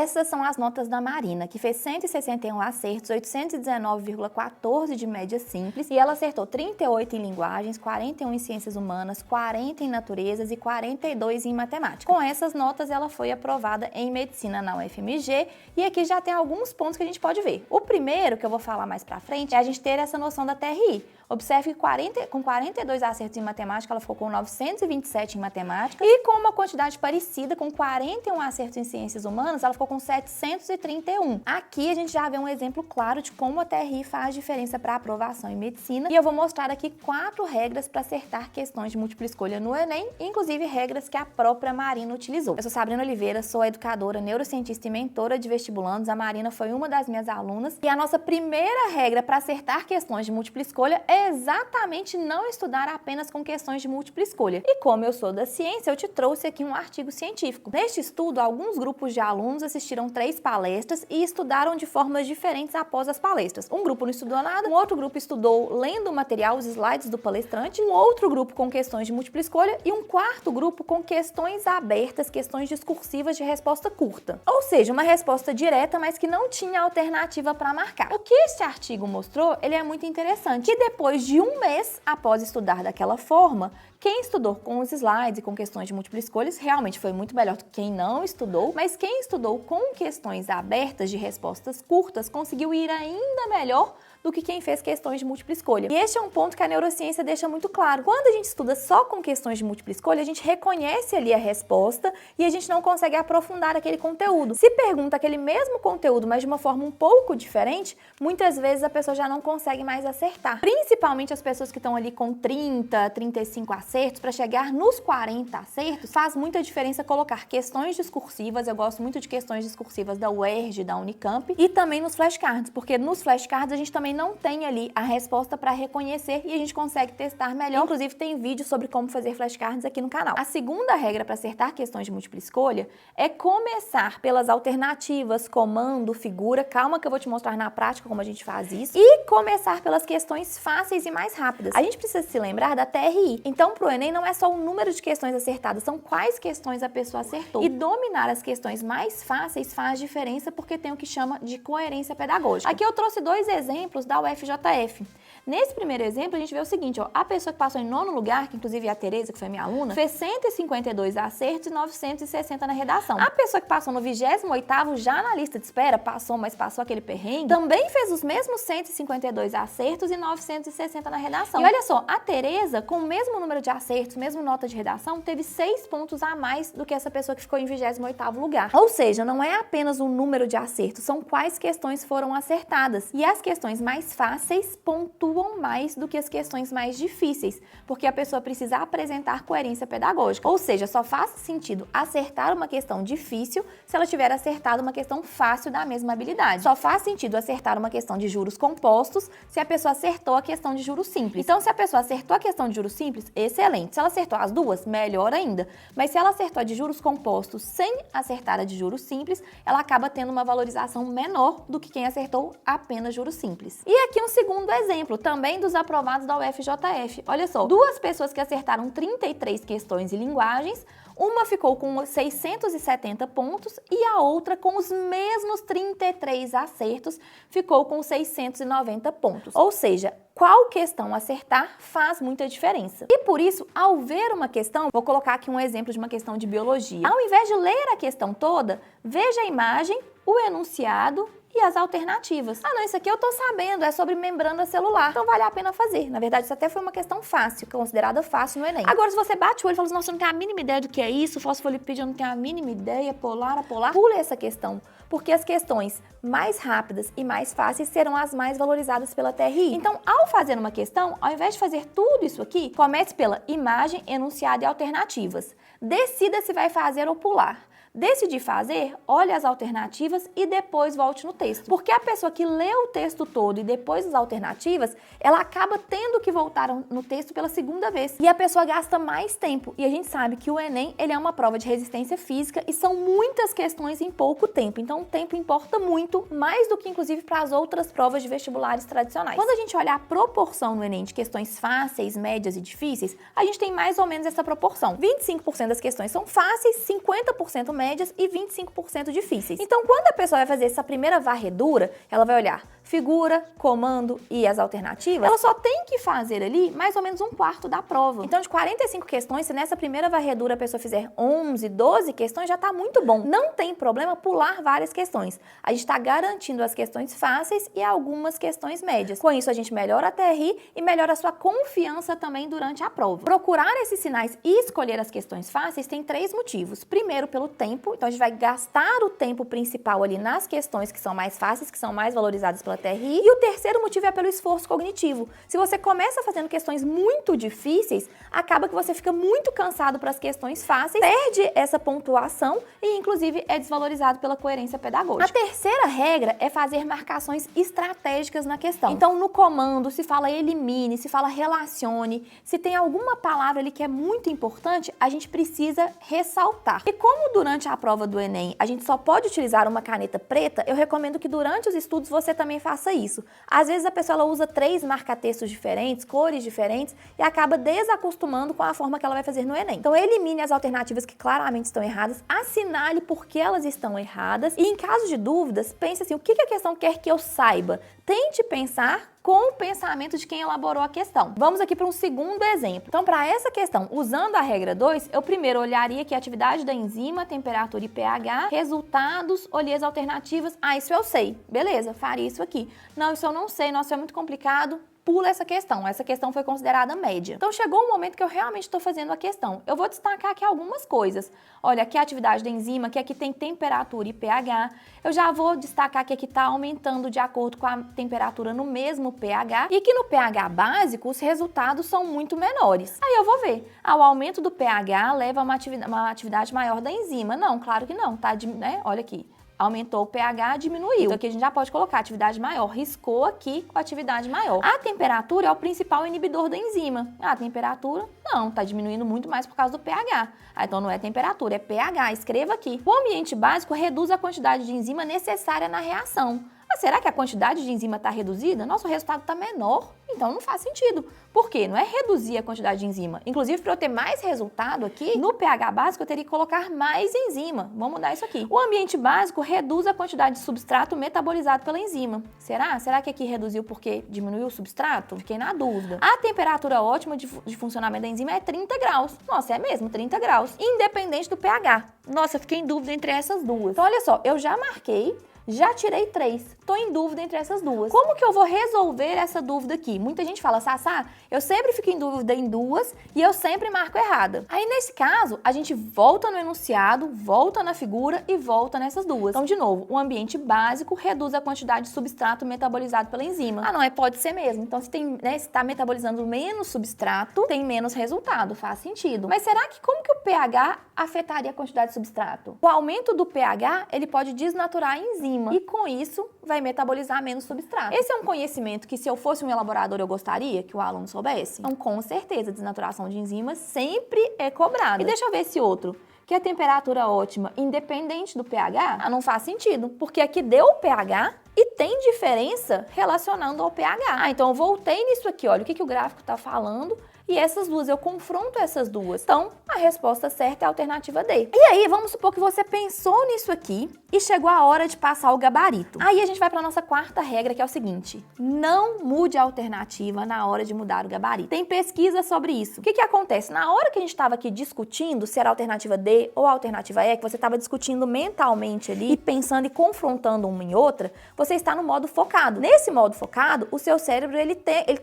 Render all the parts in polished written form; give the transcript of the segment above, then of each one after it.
Essas são as notas da Marina, que fez 161 acertos, 819,14 de média simples, e ela acertou 38 em linguagens, 41 em ciências humanas, 40 em naturezas e 42 em matemática. Com essas notas, ela foi aprovada em medicina na UFMG, e aqui já tem alguns pontos que a gente pode ver. O primeiro, que eu vou falar mais pra frente, é a gente ter essa noção da TRI. Observe que com 42 acertos em matemática, ela ficou com 927 em matemática, e com uma quantidade parecida, com 41 acertos em ciências humanas, ela ficou com 731. Aqui a gente já vê um exemplo claro de como a TRI faz diferença para aprovação em medicina, e eu vou mostrar aqui 4 regras para acertar questões de múltipla escolha no Enem, inclusive regras que a própria Marina utilizou. Eu sou Sabrina Oliveira, sou educadora, neurocientista e mentora de vestibulandos. A Marina foi uma das minhas alunas, e a nossa primeira regra para acertar questões de múltipla escolha é exatamente não estudar apenas com questões de múltipla escolha. E como eu sou da ciência, eu te trouxe aqui um artigo científico. Neste estudo, alguns grupos de alunos assistiram 3 palestras e estudaram de formas diferentes após as palestras. Um grupo não estudou nada, um outro grupo estudou lendo o material, os slides do palestrante, um outro grupo com questões de múltipla escolha e um quarto grupo com questões abertas, questões discursivas de resposta curta. Ou seja, uma resposta direta, mas que não tinha alternativa para marcar. O que este artigo mostrou, ele é muito interessante, que depois de um mês após estudar daquela forma, quem estudou com os slides e com questões de múltipla escolhas realmente foi muito melhor do que quem não estudou, mas quem estudou com questões abertas de respostas curtas conseguiu ir ainda melhor do que quem fez questões de múltipla escolha. E este é um ponto que a neurociência deixa muito claro. Quando a gente estuda só com questões de múltipla escolha, a gente reconhece ali a resposta e a gente não consegue aprofundar aquele conteúdo. Se pergunta aquele mesmo conteúdo, mas de uma forma um pouco diferente, muitas vezes a pessoa já não consegue mais acertar. Principalmente as pessoas que estão ali com 30, 35 acertos, para chegar nos 40 acertos, faz muita diferença colocar questões discursivas. Eu gosto muito de questões discursivas da UERJ, da Unicamp, e também nos flashcards, porque nos flashcards a gente também não tem ali a resposta para reconhecer e a gente consegue testar melhor. Inclusive tem vídeo sobre como fazer flashcards aqui no canal. A segunda regra para acertar questões de múltipla escolha é começar pelas alternativas, comando, figura. Calma que eu vou te mostrar na prática como a gente faz isso. E começar pelas questões fáceis e mais rápidas. A gente precisa se lembrar da TRI. Então, pro Enem não é só o número de questões acertadas, são quais questões a pessoa acertou. E dominar as questões mais fáceis faz diferença porque tem o que chama de coerência pedagógica. Aqui eu trouxe 2 exemplos da UFJF. Nesse primeiro exemplo, a gente vê o seguinte, ó, a pessoa que passou em 9º lugar, que inclusive é a Tereza, que foi minha aluna, fez 152 acertos e 960 na redação. A pessoa que passou no 28º, já na lista de espera, passou, mas passou aquele perrengue, também fez os mesmos 152 acertos e 960 na redação. E olha só, a Tereza, com o mesmo número de acertos, mesmo nota de redação, teve 6 pontos a mais do que essa pessoa que ficou em 28º lugar. Ou seja, não é apenas o número de acertos, são quais questões foram acertadas. E as questões mais fáceis pontuam mais do que as questões mais difíceis, porque a pessoa precisa apresentar coerência pedagógica. Ou seja, só faz sentido acertar uma questão difícil se ela tiver acertado uma questão fácil da mesma habilidade. Só faz sentido acertar uma questão de juros compostos se a pessoa acertou a questão de juros simples. Então, se a pessoa acertou a questão de juros simples, excelente. Se ela acertou as duas, melhor ainda. Mas se ela acertou a de juros compostos sem acertar a de juros simples, ela acaba tendo uma valorização menor do que quem acertou apenas juros simples. E aqui um segundo exemplo, também dos aprovados da UFJF. Olha só, 2 pessoas que acertaram 33 questões e linguagens, uma ficou com 670 pontos e a outra, com os mesmos 33 acertos, ficou com 690 pontos. Ou seja, qual questão acertar faz muita diferença. E por isso, ao ver uma questão, vou colocar aqui um exemplo de uma questão de biologia. Ao invés de ler a questão toda, veja a imagem, o enunciado e as alternativas. Ah, não, isso aqui eu tô sabendo, é sobre membrana celular. Então vale a pena fazer. Na verdade, isso até foi uma questão fácil, considerada fácil no Enem. Agora, se você bate o olho e fala assim, nossa, eu não tenho a mínima ideia do que é isso, fosfolipídio, eu não tenho a mínima ideia, polar, pule essa questão. Porque as questões mais rápidas e mais fáceis serão as mais valorizadas pela TRI. Então, ao fazer uma questão, ao invés de fazer tudo isso aqui, comece pela imagem, enunciado e alternativas. Decida se vai fazer ou pular. Decidir fazer, olhe as alternativas e depois volte no texto. Porque a pessoa que lê o texto todo e depois as alternativas, ela acaba tendo que voltar no texto pela segunda vez. E a pessoa gasta mais tempo. E a gente sabe que o Enem, ele é uma prova de resistência física e são muitas questões em pouco tempo. Então o tempo importa muito, mais do que inclusive para as outras provas de vestibulares tradicionais. Quando a gente olha a proporção no Enem de questões fáceis, médias e difíceis, a gente tem mais ou menos essa proporção. 25% das questões são fáceis, 50% médias e 25% difíceis. Então, quando a pessoa vai fazer essa primeira varredura, ela vai olhar figura, comando e as alternativas, ela só tem que fazer ali mais ou menos um quarto da prova. Então, de 45 questões, se nessa primeira varredura a pessoa fizer 11, 12 questões, já tá muito bom. Não tem problema pular várias questões. A gente está garantindo as questões fáceis e algumas questões médias. Com isso, a gente melhora a TRI e melhora a sua confiança também durante a prova. Procurar esses sinais e escolher as questões fáceis tem 3 motivos. Primeiro, pelo tempo. Então, a gente vai gastar o tempo principal ali nas questões que são mais fáceis, que são mais valorizadas pela TRI. E o terceiro motivo é pelo esforço cognitivo. Se você começa fazendo questões muito difíceis, acaba que você fica muito cansado para as questões fáceis, perde essa pontuação e, inclusive, é desvalorizado pela coerência pedagógica. A terceira regra é fazer marcações estratégicas na questão. Então, no comando, se fala elimine, se fala relacione, se tem alguma palavra ali que é muito importante, a gente precisa ressaltar. E como durante a prova do Enem a gente só pode utilizar uma caneta preta, eu recomendo que durante os estudos você também faça isso. Às vezes a pessoa ela usa 3 marca-textos diferentes, cores diferentes e acaba desacostumando com a forma que ela vai fazer no Enem. Então elimine as alternativas que claramente estão erradas, assinale por que elas estão erradas e em caso de dúvidas, pense assim, o que a questão quer que eu saiba? Tente pensar com o pensamento de quem elaborou a questão. Vamos aqui para um segundo exemplo. Então, para essa questão, usando a regra 2, eu primeiro olharia aqui a atividade da enzima, temperatura e pH, resultados, olhei as alternativas. Ah, isso eu sei. Beleza, faria isso aqui. Não, isso eu não sei. Nossa, isso é muito complicado. Pula essa questão foi considerada média. Então chegou o momento que eu realmente estou fazendo a questão. Eu vou destacar aqui algumas coisas. Olha, aqui a atividade da enzima, que aqui tem temperatura e pH. Eu já vou destacar que aqui está aumentando de acordo com a temperatura no mesmo pH e que no pH básico os resultados são muito menores. Aí eu vou ver, o aumento do pH leva a uma atividade maior da enzima. Não, claro que não, tá? Olha aqui. Aumentou o pH, diminuiu. Então aqui a gente já pode colocar atividade maior. Riscou aqui com atividade maior. A temperatura é o principal inibidor da enzima. A temperatura, não, está diminuindo muito mais por causa do pH. Então não é temperatura, é pH. Escreva aqui. O ambiente básico reduz a quantidade de enzima necessária na reação. Mas será que a quantidade de enzima está reduzida? Nosso resultado está menor, então não faz sentido. Por quê? Não é reduzir a quantidade de enzima. Inclusive, para eu ter mais resultado aqui, no pH básico eu teria que colocar mais enzima. Vamos mudar isso aqui. O ambiente básico reduz a quantidade de substrato metabolizado pela enzima. Será? Será que aqui reduziu porque diminuiu o substrato? Fiquei na dúvida. A temperatura ótima de funcionamento da enzima é 30 graus. Nossa, é mesmo, 30 graus. Independente do pH. Nossa, fiquei em dúvida entre essas duas. Então, olha só, eu já marquei. Já tirei 3. Tô em dúvida entre essas duas. Como que eu vou resolver essa dúvida aqui? Muita gente fala, Sassá, eu sempre fico em dúvida em duas e eu sempre marco errada. Aí, nesse caso, a gente volta no enunciado, volta na figura e volta nessas duas. Então, de novo, o ambiente básico reduz a quantidade de substrato metabolizado pela enzima. Ah, não, pode ser mesmo. Então, se está metabolizando menos substrato, tem menos resultado. Faz sentido. Mas será que como que o pH afetaria a quantidade de substrato? O aumento do pH, ele pode desnaturar a enzima. E com isso, vai metabolizar menos substrato. Esse é um conhecimento que se eu fosse um elaborador eu gostaria que o aluno soubesse? Então, com certeza, desnaturação de enzimas sempre é cobrada. E deixa eu ver esse outro. Que a temperatura ótima, independente do pH, não faz sentido. Porque aqui deu o pH e tem diferença relacionando ao pH. Então eu voltei nisso aqui, olha o que o gráfico está falando. E essas duas, eu confronto essas duas. Então, a resposta certa é a alternativa D. E aí, vamos supor que você pensou nisso aqui e chegou a hora de passar o gabarito. Aí a gente vai para a nossa quarta regra, que é o seguinte: não mude a alternativa na hora de mudar o gabarito. Tem pesquisa sobre isso. O que acontece? Na hora que a gente estava aqui discutindo se era a alternativa D ou a alternativa E, que você estava discutindo mentalmente ali e pensando e confrontando uma em outra, você está no modo focado. Nesse modo focado, o seu cérebro ele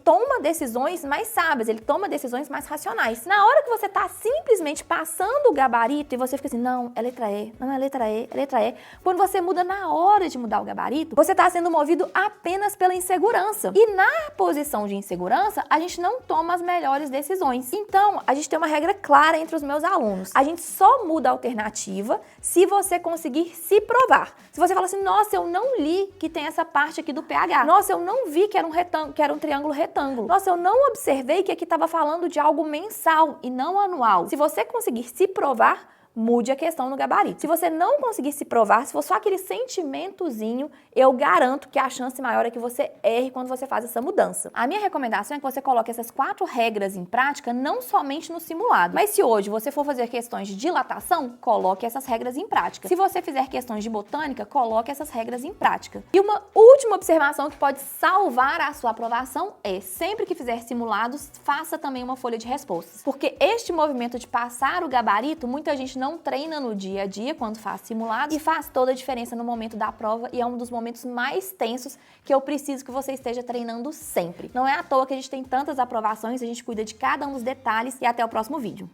toma decisões mais sábias, ele toma decisões mais racionais. Na hora que você está simplesmente passando o gabarito e você fica assim, não, é letra E, não é letra E, é letra E. Quando você muda na hora de mudar o gabarito, você está sendo movido apenas pela insegurança. E na posição de insegurança, a gente não toma as melhores decisões. Então, a gente tem uma regra clara entre os meus alunos. A gente só muda a alternativa se você conseguir se provar. Se você fala assim, nossa, eu não li que tem essa parte aqui do pH. Nossa, eu não vi que era um triângulo retângulo. Nossa, eu não observei que aqui estava falando de algo mensal e não anual. Se você conseguir se provar, mude a questão no gabarito. Se você não conseguir se provar, se for só aquele sentimentozinho, eu garanto que a chance maior é que você erre quando você faz essa mudança. A minha recomendação é que você coloque essas 4 regras em prática, não somente no simulado. Mas se hoje você for fazer questões de dilatação, coloque essas regras em prática. Se você fizer questões de botânica, coloque essas regras em prática. E uma última observação que pode salvar a sua aprovação é, sempre que fizer simulados, faça também uma folha de respostas. Porque este movimento de passar o gabarito, muita gente não treina no dia a dia quando faz simulados e faz toda a diferença no momento da prova e é um dos momentos mais tensos que eu preciso que você esteja treinando sempre. Não é à toa que a gente tem tantas aprovações, a gente cuida de cada um dos detalhes e até o próximo vídeo.